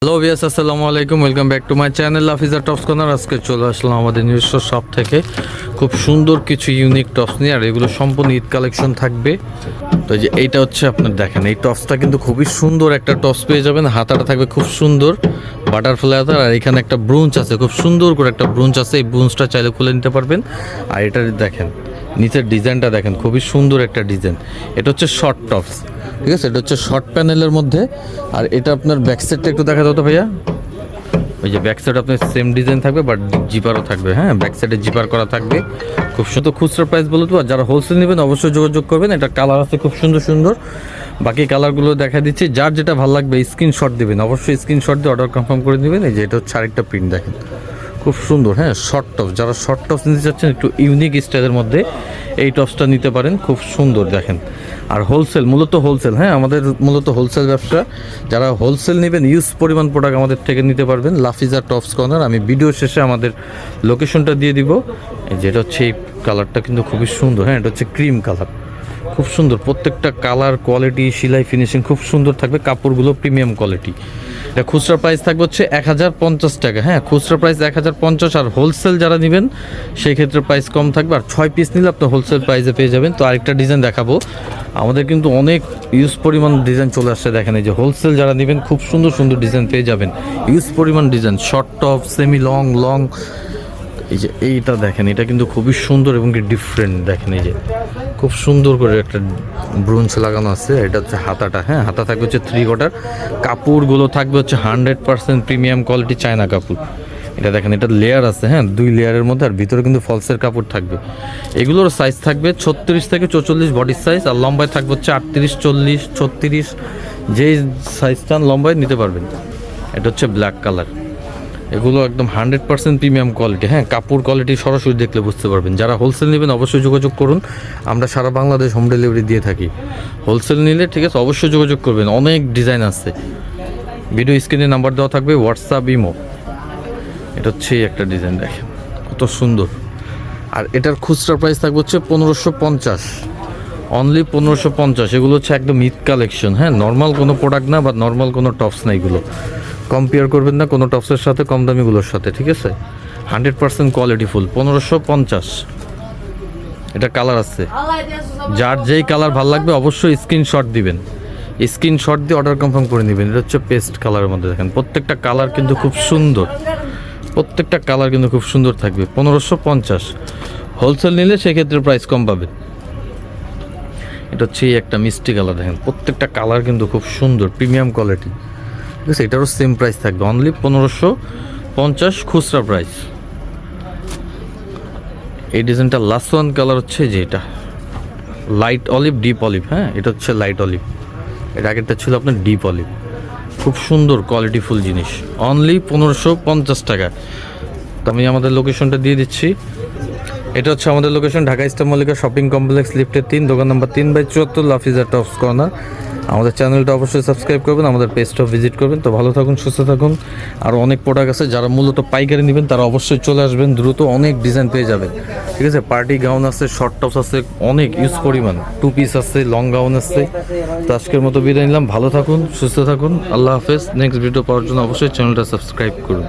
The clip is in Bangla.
হ্যালো ভিউয়ার্স, আসসালামু আলাইকুম। Welcome back to my channel Lafiza tops corner. আজকে চলে আসলাম আমাদের নিজস্ব শপ থেকে খুব সুন্দর কিছু ইউনিক টপস নিয়ে, আর এগুলো সম্পূর্ণ ঈদ কালেকশন থাকবে। তো এই যে এইটা হচ্ছে আপনার দেখেন, এই টপসটা কিন্তু খুবই সুন্দর একটা টপস পেয়ে যাবেন। হাতাটা থাকবে খুব সুন্দর বাটারফ্লাই হাতা, আর এখানে একটা ব্রুঞ্চ আছে, খুব সুন্দর করে একটা ব্রুঞ্চ আছে। এই ব্রুঞ্চটা চাইলে খুলে নিতে পারবেন। আর এটা দেখেন নিচের ডিজাইনটা দেখেন, খুবই সুন্দর একটা ডিজাইন। এটা হচ্ছে শর্ট টপস, ঠিক আছে। এটা হচ্ছে শর্ট প্যানেলের মধ্যে। আর এটা আপনার ব্যাক সাইডটা একটু দেখা দাও তো ভাইয়া। ওই যে ব্যাক সাইড আপনার সেম ডিজাইন থাকবে, বাট জিপারও থাকবে। হ্যাঁ, ব্যাক সাইডে জিপার করা থাকবে। খুব সুন্দর খুচরা প্রাইস বলে তো, আর যারা হোলসেল নেবেন অবশ্যই যোগাযোগ করবেন। এটা কালার আছে খুব সুন্দর সুন্দর, বাকি কালারগুলো দেখা দিচ্ছি। যার যেটা ভালো লাগবে স্ক্রিনশট দেবেন, অবশ্যই স্ক্রিনশট দিয়ে অর্ডার কনফার্ম করে দেবেন। এই যে এটা হচ্ছে আরেকটা প্রিন্ট দেখেন, খুব সুন্দর। হ্যাঁ, শর্ট টপস, যারা শর্ট টপস নিতে চাচ্ছেন একটু ইউনিক স্টাইলের মধ্যে, এই টপসটা নিতে পারেন, খুব সুন্দর দেখেন। আর হোলসেল, মূলত হোলসেল, হ্যাঁ আমাদের মূলত হোলসেল ব্যবসা। যারা হোলসেল নেবেন ইউজ পরিমাণ প্রোডাক্ট আমাদের থেকে নিতে পারবেন। Lafiza tops corner. আমি ভিডিও শেষে আমাদের লোকেশনটা দিয়ে দিব। যেটা হচ্ছে এই কালারটা কিন্তু খুবই সুন্দর। হ্যাঁ, এটা হচ্ছে ক্রিম কালার, খুব সুন্দর। প্রত্যেকটা কালার কোয়ালিটি, সেলাই ফিনিশিং খুব সুন্দর থাকবে। কাপড়গুলো প্রিমিয়াম কোয়ালিটি। এটা খুচরা প্রাইস থাকবে হচ্ছে 1050 টাকা। হ্যাঁ, খুচরা প্রাইস 1050, আর হোলসেল যারা নেবেন সেই ক্ষেত্রে প্রাইস কম থাকবে। আর 6 পিস নিলে আপনি হোলসেল প্রাইসে পেয়ে যাবেন। তো আরেকটা ডিজাইন দেখাবো। আমাদের কিন্তু অনেক ইউজ পরিমাণ ডিজাইন চলে আসছে দেখেন। এই যে হোলসেল যারা নেবেন খুব সুন্দর সুন্দর ডিজাইন পেয়ে যাবেন, ইউজ পরিমাণ design. Short top, semi long, long. এই যে এইটা দেখেন, এটা কিন্তু খুবই সুন্দর এবং কি ডিফারেন্ট দেখেন। এই যে খুব সুন্দর করে একটা ব্রুঞ্চ লাগানো আছে। এটা হচ্ছে হাতাটা। হ্যাঁ, হাতা থাকবে হচ্ছে 3 কোয়ার্টার। কাপড়গুলো থাকবে হচ্ছে 100% প্রিমিয়াম কোয়ালিটি চায়না কাপড়। এটা দেখেন, এটা লেয়ার আছে। হ্যাঁ, 2 লেয়ারের মধ্যে, আর ভিতরে কিন্তু ফলসের কাপড় থাকবে। এগুলোর সাইজ থাকবে 36 থেকে 44 বডির সাইজ, আর লম্বায় থাকবে হচ্ছে 38, 40, 36, যেই সাইজটা লম্বায় নিতে পারবেন। এটা হচ্ছে ব্ল্যাক কালার। এগুলো একদম 100% প্রিমিয়াম কোয়ালিটি। হ্যাঁ, কাপড় কোয়ালিটি সরাসরি দেখলে বুঝতে পারবেন। যারা হোলসেল নেবেন অবশ্যই যোগাযোগ করুন। আমরা সারা বাংলাদেশ হোম ডেলিভারি দিয়ে থাকি। হোলসেল নিলে ঠিক আছে, অবশ্যই যোগাযোগ করবেন। অনেক ডিজাইন আছে, ভিডিও স্ক্রিনে নাম্বার দেওয়া থাকবে, হোয়াটসঅ্যাপ, ইমো। এটা হচ্ছে একটা ডিজাইন দেখেন, কত সুন্দর। আর এটার খুচরা প্রাইস থাকবে হচ্ছে 1550, অনলি 1550। এগুলো হচ্ছে একদম ঈদ কালেকশন। হ্যাঁ, নর্মাল কোনো প্রোডাক্ট না, বা নর্মাল কোনো টপস না। এগুলো কম্পেয়ার করবেন না কোনো টপসের সাথে, কম দামিগুলোর সাথে, ঠিক আছে। 100% কোয়ালিটিফুল, 1550। এটা কালার আছে, যার যেই কালার ভালো লাগবে অবশ্যই স্ক্রিনশট দিবেন। স্ক্রিনশট দিয়ে অর্ডার কনফার্ম করে নেবেন। এটা হচ্ছে পেস্ট কালারের মধ্যে দেখেন, প্রত্যেকটা কালার কিন্তু খুব সুন্দর। প্রত্যেকটা কালার কিন্তু খুব সুন্দর থাকবে। 1550। হোলসেল নিলে সেক্ষেত্রে প্রাইস কম পাবেন। এটা হচ্ছে একটা মিষ্টি কালার দেখেন, প্রত্যেকটা কালার কিন্তু খুব সুন্দর, প্রিমিয়াম কোয়ালিটি, ঠিক আছে। এটারও সেম প্রাইস থাকবে, অনলি 1550 খুচরা প্রাইস। এই ডিজাইনটা লাস্ট ওয়ান কালার হচ্ছে যে এটা লাইট অলিভ, ডিপ অলিভ। হ্যাঁ, এটা হচ্ছে লাইট অলিভ। এটা আগেরটা ছিল আপনার ডিপ অলিভ। খুব সুন্দর কোয়ালিটিফুল জিনিস, অনলি 1550 টাকা। তো আমি আমাদের লোকেশনটা দিয়ে দিচ্ছি। এটা হচ্ছে আমাদের location, Dhaka Easter Mallika shopping complex, লিফটের 3, দোকান নাম্বার 3/74, লাফিজা টপস কর্নার। আমাদের চ্যানেলটা অবশ্যই সাবস্ক্রাইব করবেন, আমাদের পেজটাও ভিজিট করবেন। তো ভালো থাকুন, সুস্থ থাকুন। আর অনেক প্রোডাক্ট আছে, যারা মূলত পাইকারি নেবেন তারা অবশ্যই চলে আসবেন, দ্রুত অনেক ডিজাইন পেয়ে যাবেন, ঠিক আছে। পার্টি গাউন আছে, শর্ট টপস আছে, অনেক ইউজ পরিমাণ 2 পিস আছে, লং গাউন আছে। তো আজকের মতো বিদায় নিলাম। ভালো থাকুন, সুস্থ থাকুন, আল্লাহ হাফেজ। নেক্সট ভিডিও পাওয়ার জন্য অবশ্যই চ্যানেলটা সাবস্ক্রাইব করুন।